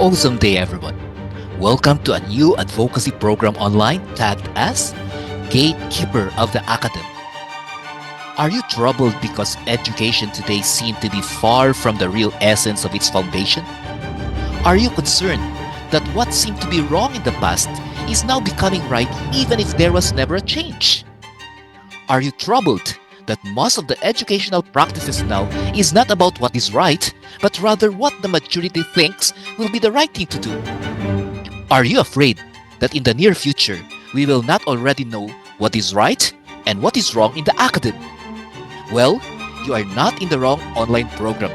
Awesome day, everyone. Welcome to a new advocacy program online tagged as Gatekeeper of the Academe. Are you troubled because education today seems to be far from the real essence of its foundation? Are you concerned that what seemed to be wrong in the past is now becoming right even if there was never a change? Are you troubled that most of the educational practices now is not about what is right, but rather what the majority thinks will be the right thing to do? Are you afraid that in the near future, we will not already know what is right and what is wrong in the academy? Well, you are not in the wrong online program.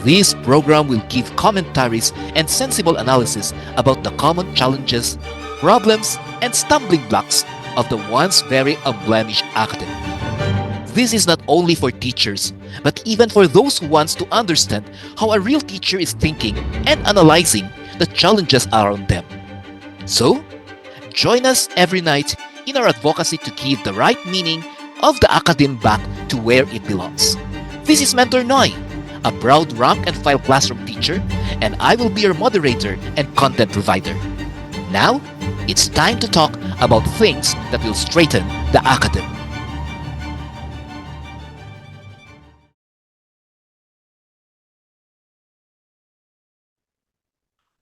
This program will give commentaries and sensible analysis about the common challenges, problems, and stumbling blocks of the once very unblemished academy. This is not only for teachers, but even for those who wants to understand how a real teacher is thinking and analyzing the challenges around them. So, join us every night in our advocacy to give the right meaning of the academe back to where it belongs. This is Mentor Nhoie, a proud rank and file classroom teacher, and I will be your moderator and content provider. Now, it's time to talk about things that will straighten the academe.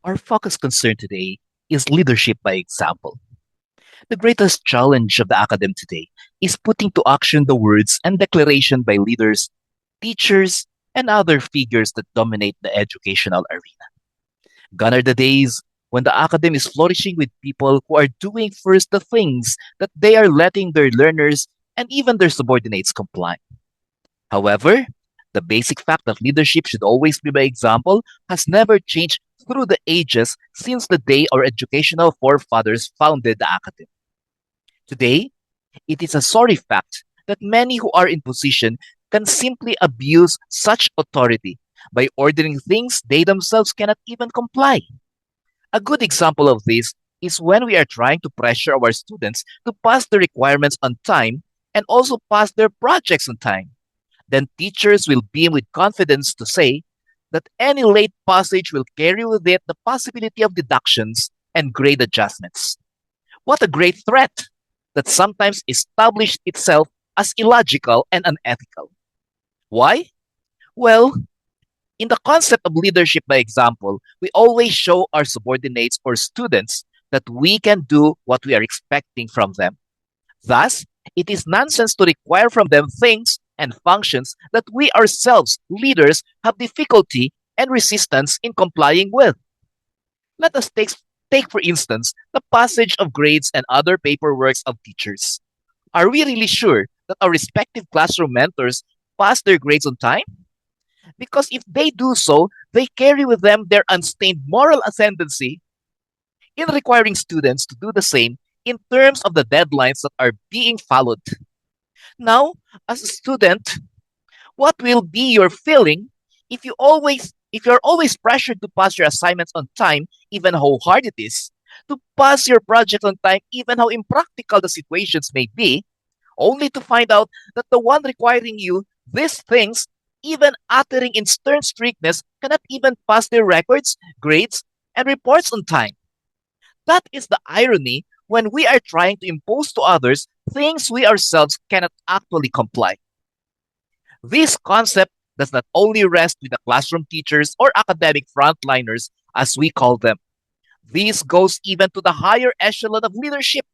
Our focus concern today is leadership by example. The greatest challenge of the academe today is putting to action the words and declaration by leaders, teachers, and other figures that dominate the educational arena. Gone are the days when the academe is flourishing with people who are doing first the things that they are letting their learners and even their subordinates comply. However, the basic fact that leadership should always be by example has never changed through the ages since the day our educational forefathers founded the academy. Today, it is a sorry fact that many who are in position can simply abuse such authority by ordering things they themselves cannot even comply. A good example of this is when we are trying to pressure our students to pass the requirements on time and also pass their projects on time. Then teachers will beam with confidence to say that any late passage will carry with it the possibility of deductions and grade adjustments. What a great threat that sometimes established itself as illogical and unethical. Why? Well, in the concept of leadership by example, we always show our subordinates or students that we can do what we are expecting from them. Thus, it is nonsense to require from them things and functions that we ourselves, leaders, have difficulty and resistance in complying with. Let us take for instance, the passage of grades and other paperworks of teachers. Are we really sure that our respective classroom mentors pass their grades on time? Because if they do so, they carry with them their unstained moral ascendancy in requiring students to do the same in terms of the deadlines that are being followed. Now, as a student, what will be your feeling if you're always pressured to pass your assignments on time, even how hard it is, to pass your project on time, even how impractical the situations may be, only to find out that the one requiring you these things, even uttering in stern strictness, cannot even pass their records, grades, and reports on time. That is the irony when we are trying to impose to others things we ourselves cannot actually comply. This concept does not only rest with the classroom teachers or academic frontliners, as we call them. This goes even to the higher echelon of leadership.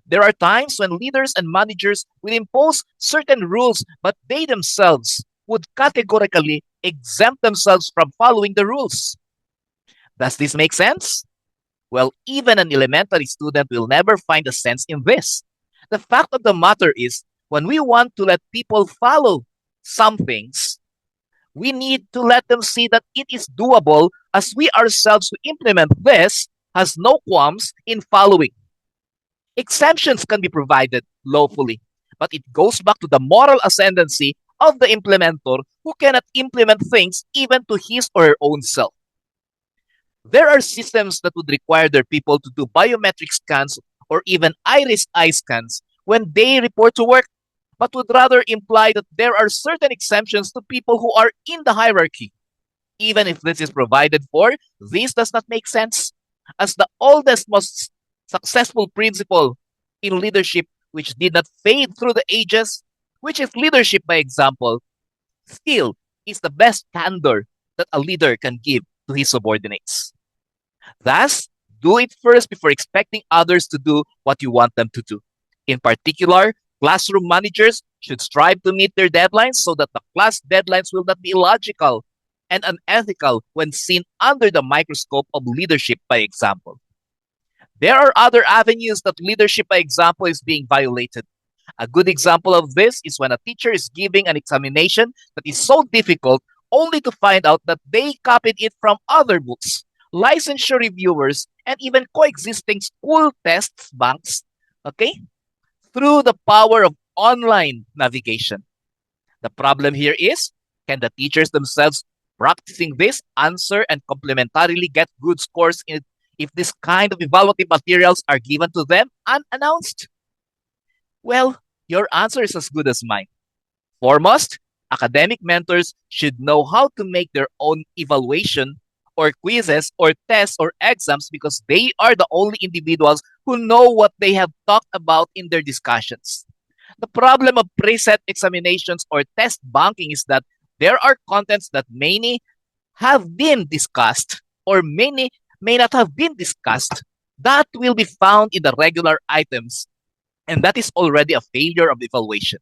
There are times when leaders and managers will impose certain rules, but they themselves would categorically exempt themselves from following the rules. Does this make sense? Well, even an elementary student will never find a sense in this. The fact of the matter is, when we want to let people follow some things, we need to let them see that it is doable as we ourselves who implement this has no qualms in following. Exemptions can be provided lawfully, but it goes back to the moral ascendancy of the implementer who cannot implement things even to his or her own self. There are systems that would require their people to do biometric scans or even iris eye scans when they report to work, but would rather imply that there are certain exemptions to people who are in the hierarchy. Even if this is provided for, this does not make sense. As the oldest, most successful principle in leadership, which did not fade through the ages, which is leadership by example, still is the best candor that a leader can give to his subordinates. Thus, do it first before expecting others to do what you want them to do. In particular, classroom managers should strive to meet their deadlines so that the class deadlines will not be illogical and unethical when seen under the microscope of leadership by example. There are other avenues that leadership by example is being violated. A good example of this is when a teacher is giving an examination that is so difficult only to find out that they copied it from other books, licensure reviewers, and even coexisting school tests banks, okay, through the power of online navigation. The problem here is, can the teachers themselves practicing this answer and complementarily get good scores if this kind of evaluative materials are given to them unannounced? Well, your answer is as good as mine. Foremost, academic mentors should know how to make their own evaluation or quizzes or tests or exams because they are the only individuals who know what they have talked about in their discussions. The problem of preset examinations or test banking is that there are contents that many have been discussed or many may not have been discussed that will be found in the regular items, and that is already a failure of evaluation.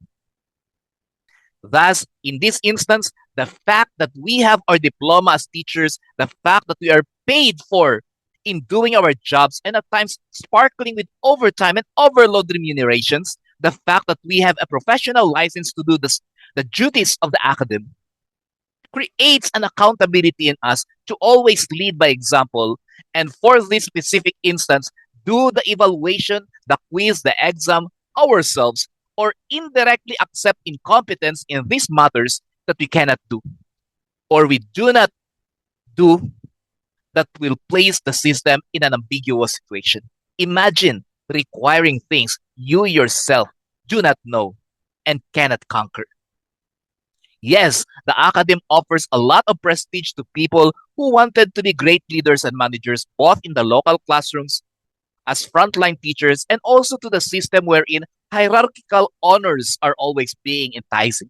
Thus, in this instance, the fact that we have our diploma as teachers, the fact that we are paid for in doing our jobs and at times sparkling with overtime and overload remunerations, the fact that we have a professional license to do the duties of the academe creates an accountability in us to always lead by example. And for this specific instance, do the evaluation, the quiz, the exam ourselves, or indirectly accept incompetence in these matters that we cannot do, or we do not do, that will place the system in an ambiguous situation. Imagine requiring things you yourself do not know and cannot conquer. Yes, the Academe offers a lot of prestige to people who wanted to be great leaders and managers, both in the local classrooms as frontline teachers and also to the system wherein hierarchical honors are always being enticing.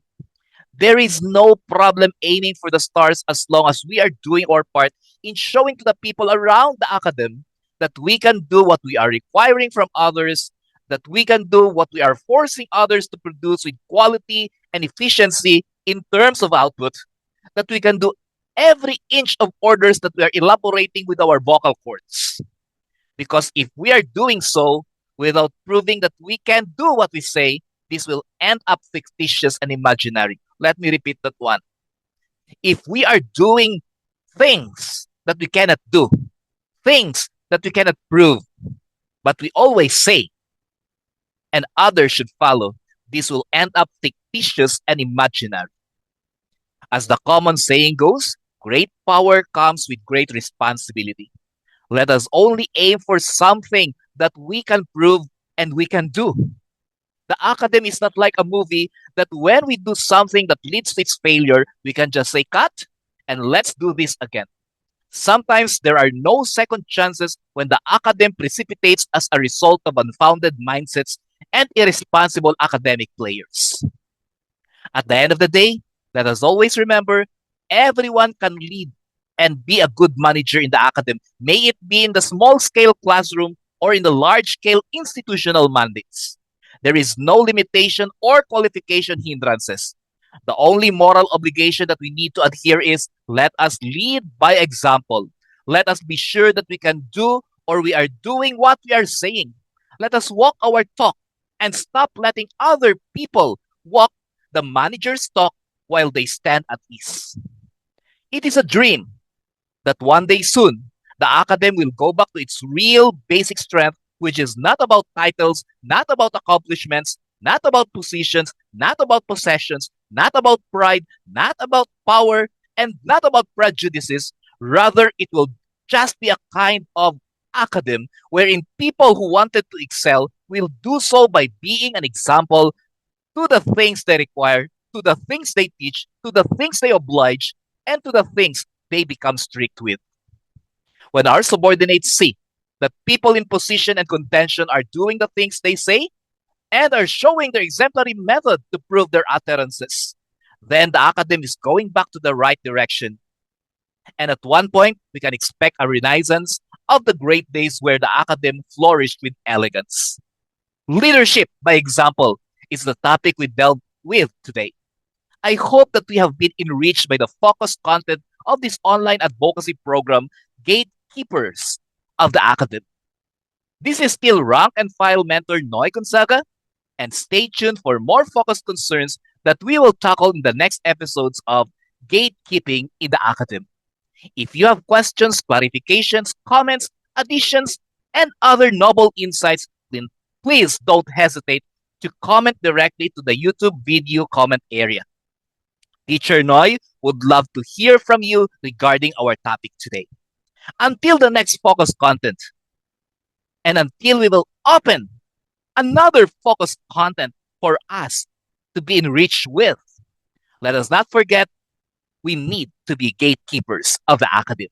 There is no problem aiming for the stars as long as we are doing our part in showing to the people around the academy that we can do what we are requiring from others, that we can do what we are forcing others to produce with quality and efficiency in terms of output, that we can do every inch of orders that we are elaborating with our vocal cords. Because if we are doing so without proving that we can do what we say, this will end up fictitious and imaginary. Let me repeat that one. If we are doing things that we cannot do, things that we cannot prove, but we always say, and others should follow, this will end up fictitious and imaginary. As the common saying goes, great power comes with great responsibility. Let us only aim for something that we can prove and we can do. The academy is not like a movie that when we do something that leads to its failure, we can just say cut and let's do this again. Sometimes there are no second chances when the academy precipitates as a result of unfounded mindsets and irresponsible academic players. At the end of the day, let us always remember everyone can lead and be a good manager in the academy, may it be in the small scale classroom or in the large scale institutional mandates. There is no limitation or qualification hindrances. The only moral obligation that we need to adhere is let us lead by example. Let us be sure that we can do or we are doing what we are saying. Let us walk our talk and stop letting other people walk the manager's talk while they stand at ease. It is a dream that one day soon, the academy will go back to its real basic strength, which is not about titles, not about accomplishments, not about positions, not about possessions, not about pride, not about power, and not about prejudices. Rather, it will just be a kind of academy wherein people who wanted to excel will do so by being an example to the things they require, to the things they teach, to the things they oblige, and to the things they become strict with. When our subordinates see that people in position and contention are doing the things they say and are showing their exemplary method to prove their utterances, then the Academe is going back to the right direction. And at one point, we can expect a renaissance of the great days where the Academe flourished with elegance. Leadership by example is the topic we delve with today. I hope that we have been enriched by the focused content of this online advocacy program, Gatekeepers of the Academe. This is still rank and file mentor Nhoie Gonzaga, and stay tuned for more focused concerns that we will tackle in the next episodes of Gatekeeping in the Academe. If you have questions, clarifications, comments, additions, and other noble insights, then please don't hesitate to comment directly to the YouTube video comment area. Teacher Nhoie would love to hear from you regarding our topic today. Until the next focus content, and until we will open another focused content for us to be enriched with, let us not forget we need to be gatekeepers of the Academe.